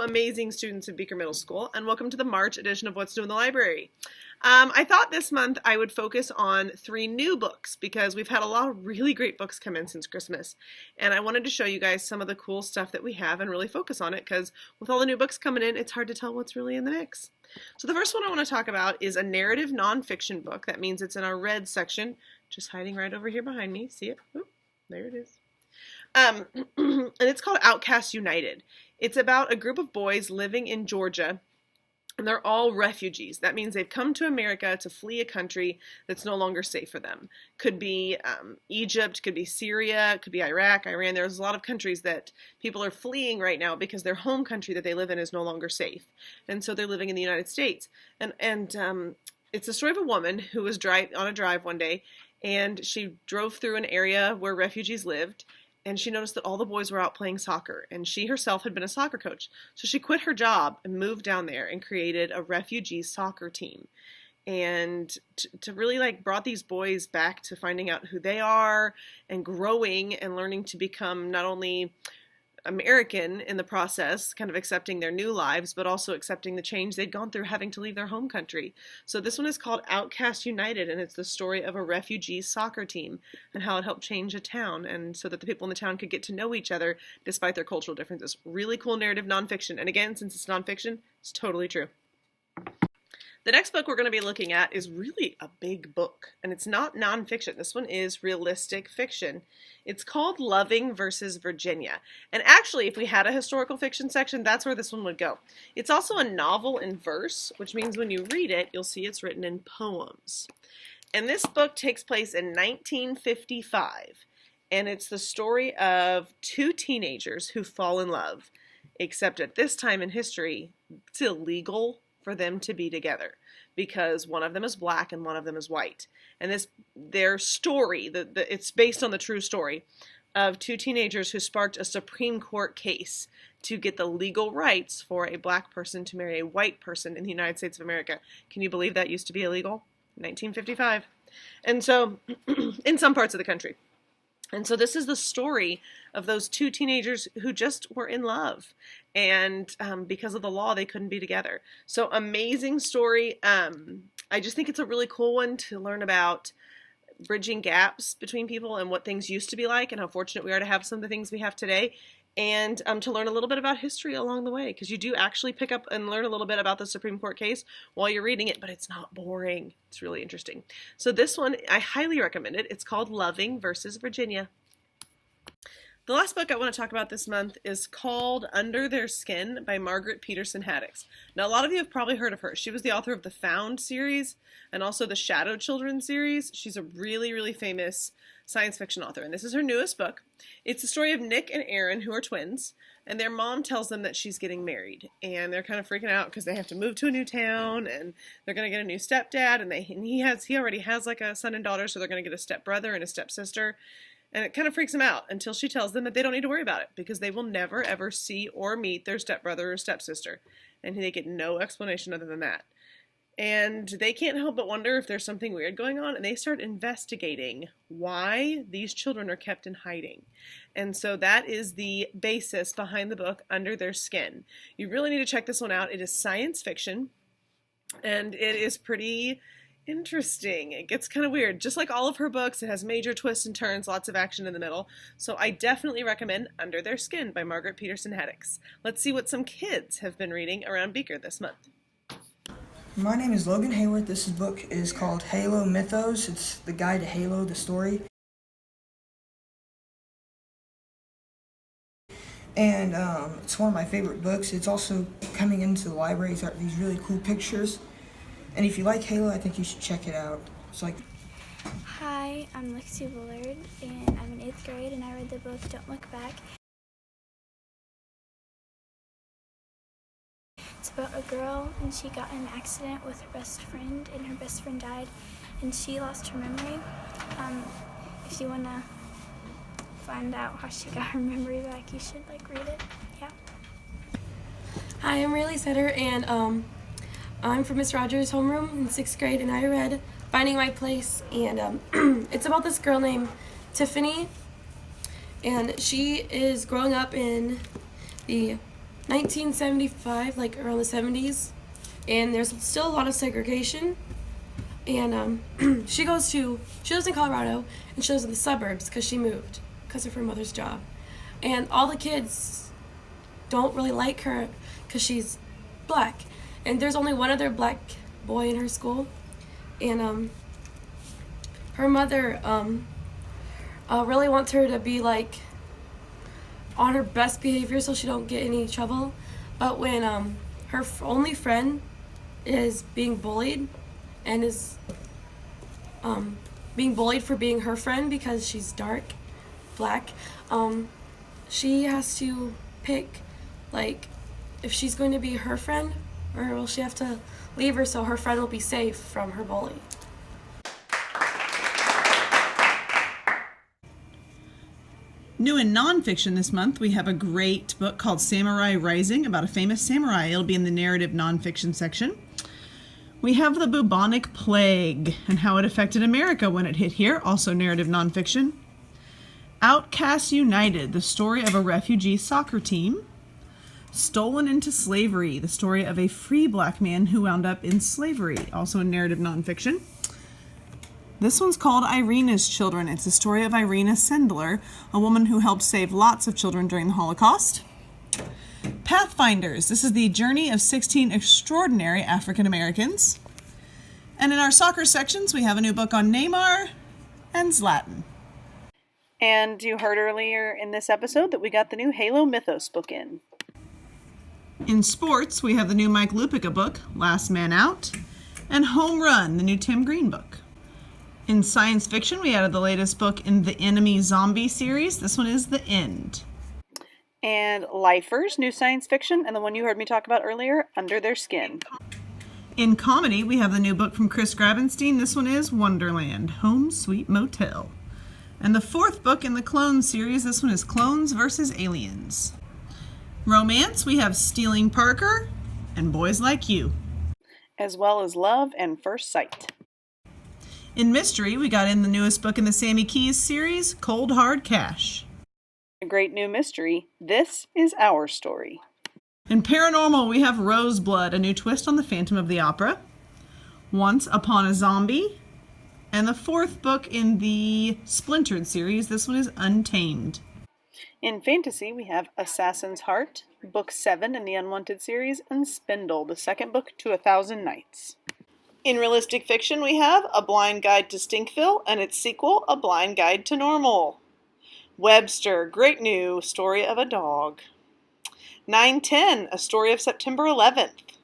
amazing students of Beaker Middle School, and welcome to the March edition of What's New in the Library. I thought this month I would focus on 3 new books because we've had a lot of really great books come in since Christmas, and I wanted to show you guys some of the cool stuff that we have and really focus on it because with all the new books coming in, it's hard to tell what's really in the mix. So the first one I want to talk about is a narrative nonfiction book. That means it's in our red section, just hiding right over here behind me. See it? Oop, there it is. And it's called Outcast United. It's about a group of boys living in Georgia, and they're all refugees. That means they've come to America to flee a country that's no longer safe for them. Could be Egypt, could be Syria, could be Iraq, Iran. There's a lot of countries that people are fleeing right now because their home country that they live in is no longer safe. And so they're living in the United States. And it's the story of a woman who was on a drive one day, and she drove through an area where refugees lived, and she noticed that all the boys were out playing soccer, and she herself had been a soccer coach. So she quit her job and moved down there and created a refugee soccer team. And to really brought these boys back to finding out who they are and growing and learning to become not only American in the process, kind of accepting their new lives, but also accepting the change they'd gone through having to leave their home country. So this one is called Outcast United, and it's the story of a refugee soccer team and how it helped change a town, and so that the people in the town could get to know each other despite their cultural differences. Really cool narrative nonfiction, and again, since it's nonfiction, it's totally true. The next book we're going to be looking at is really a big book, and it's not nonfiction. This one is realistic fiction. It's called Loving versus Virginia. And actually, if we had a historical fiction section, that's where this one would go. It's also a novel in verse, which means when you read it, you'll see it's written in poems. And this book takes place in 1955, and it's the story of 2 teenagers who fall in love, except at this time in history, it's illegal for them to be together because one of them is black and one of them is white. And their story, it's based on the true story of 2 teenagers who sparked a Supreme Court case to get the legal rights for a black person to marry a white person in the United States of America. Can you believe that used to be illegal? 1955. And so, in some parts of the country. And so this is the story of those 2 teenagers who just were in love. And because of the law, they couldn't be together. So amazing story. I just think it's a really cool one to learn about bridging gaps between people and what things used to be like and how fortunate we are to have some of the things we have today. And to learn a little bit about history along the way, because you do actually pick up and learn a little bit about the Supreme Court case while you're reading it, but it's not boring. It's really interesting. So this one, I highly recommend it. It's called Loving versus Virginia. The last book I want to talk about this month is called Under Their Skin by Margaret Peterson Haddix. Now, a lot of you have probably heard of her. She was the author of the Found series and also the Shadow Children series. She's a really, really famous science fiction author, and this is her newest book. It's the story of Nick and Erin, who are twins, and their mom tells them that she's getting married, and they're kind of freaking out because they have to move to a new town, and they're going to get a new stepdad, and he already has like a son and daughter, so they're going to get a stepbrother and a stepsister, and it kind of freaks them out until she tells them that they don't need to worry about it because they will never ever see or meet their stepbrother or stepsister, and they get no explanation other than that. And they can't help but wonder if there's something weird going on, and they start investigating why these children are kept in hiding. And so that is the basis behind the book, Under Their Skin. You really need to check this one out. It is science fiction, and it is pretty interesting. It gets kind of weird. Just like all of her books, it has major twists and turns, lots of action in the middle. So I definitely recommend Under Their Skin by Margaret Peterson Haddix. Let's see what some kids have been reading around Beaker this month. My name is Logan Hayward. This book is called Halo Mythos. It's the guide to Halo, the story. And it's one of my favorite books. It's also coming into the library. It's got these really cool pictures. And if you like Halo, I think you should check it out. It's like... Hi, I'm Lexi Bullard, and I'm in 8th grade, and I read the book Don't Look Back. It's about a girl, and she got in an accident with her best friend, and her best friend died, and she lost her memory. If you want to find out how she got her memory back, you should read it. Yeah. Hi, I'm Rayleigh Setter, and I'm from Miss Rogers' homeroom in 6th grade, and I read Finding My Place, and it's about this girl named Tiffany, and she is growing up in the 1975, like around the 70s, and there's still a lot of segregation. And she lives in Colorado, and she lives in the suburbs because she moved because of her mother's job. And all the kids don't really like her because she's black. And there's only one other black boy in her school. And her mother really wants her to be like on her best behavior so she don't get any trouble. But when her only friend is being bullied and is being bullied for being her friend because she's black, she has to pick, like, if she's going to be her friend or will she have to leave her so her friend will be safe from her bully. New in nonfiction this month, we have a great book called Samurai Rising about a famous samurai. It'll be in the narrative nonfiction section. We have the bubonic plague and how it affected America when it hit here, also narrative nonfiction. Outcasts United, the story of a refugee soccer team. Stolen into Slavery, the story of a free black man who wound up in slavery, also in narrative nonfiction. This one's called Irina's Children. It's the story of Irina Sendler, a woman who helped save lots of children during the Holocaust. Pathfinders. This is the journey of 16 extraordinary African Americans. And in our soccer sections, we have a new book on Neymar and Zlatan. And you heard earlier in this episode that we got the new Halo Mythos book in. In sports, we have the new Mike Lupica book, Last Man Out, and Home Run, the new Tim Green book. In science fiction, we added the latest book in the Enemy Zombie series. This one is The End. And Lifers, new science fiction, and the one you heard me talk about earlier, Under Their Skin. In comedy, we have the new book from Chris Grabenstein. This one is Wonderland, Home Sweet Motel. And the fourth book in the Clones series, this one is Clones vs. Aliens. Romance, we have Stealing Parker and Boys Like You. As well as Love and First Sight. In mystery, we got in the newest book in the Sammy Keys series, Cold Hard Cash. A great new mystery, This Is Our Story. In paranormal, we have Roseblood, a new twist on the Phantom of the Opera. Once Upon a Zombie. And the fourth book in the Splintered series, this one is Untamed. In fantasy, we have Assassin's Heart, Book 7 in the Unwanted series, and Spindle, the second book to 1,000 Nights. In realistic fiction, we have A Blind Guide to Stinkville and its sequel, A Blind Guide to Normal. Webster, great new story of a dog. 910, a story of September 11th.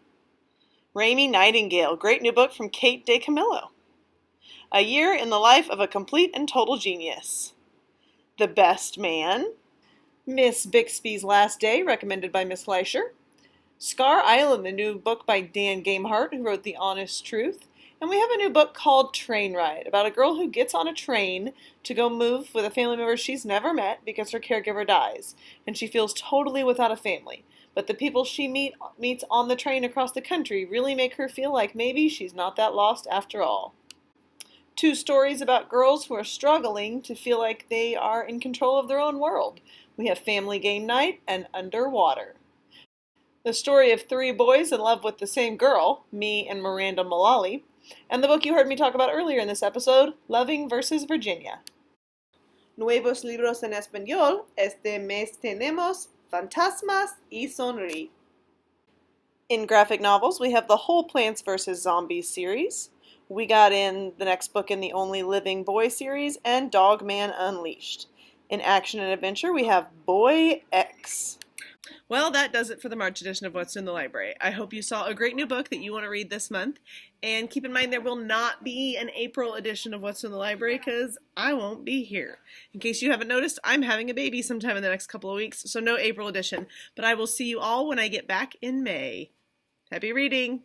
Raimi Nightingale, great new book from Kate DeCamillo. A Year in the Life of a Complete and Total Genius. The Best Man. Miss Bixby's Last Day, recommended by Miss Fleischer. Scar Island, the new book by Dan Gamehart, who wrote The Honest Truth. And we have a new book called Train Ride, about a girl who gets on a train to go move with a family member she's never met because her caregiver dies. And she feels totally without a family. But the people she meets on the train across the country really make her feel like maybe she's not that lost after all. Two stories about girls who are struggling to feel like they are in control of their own world. We have Family Game Night and Underwater. The story of three boys in love with the same girl, me and Miranda Mullally, and the book you heard me talk about earlier in this episode, Loving vs. Virginia. Nuevos libros en español. Este mes tenemos Fantasmas y Sonri. In graphic novels, we have the whole Plants vs. Zombies series. We got in the next book in the Only Living Boy series and Dog Man Unleashed. In action and adventure, we have Boy X. Well, that does it for the March edition of What's in the Library. I hope you saw a great new book that you want to read this month. And keep in mind there will not be an April edition of What's in the Library because I won't be here. In case you haven't noticed, I'm having a baby sometime in the next couple of weeks, so no April edition. But I will see you all when I get back in May. Happy reading!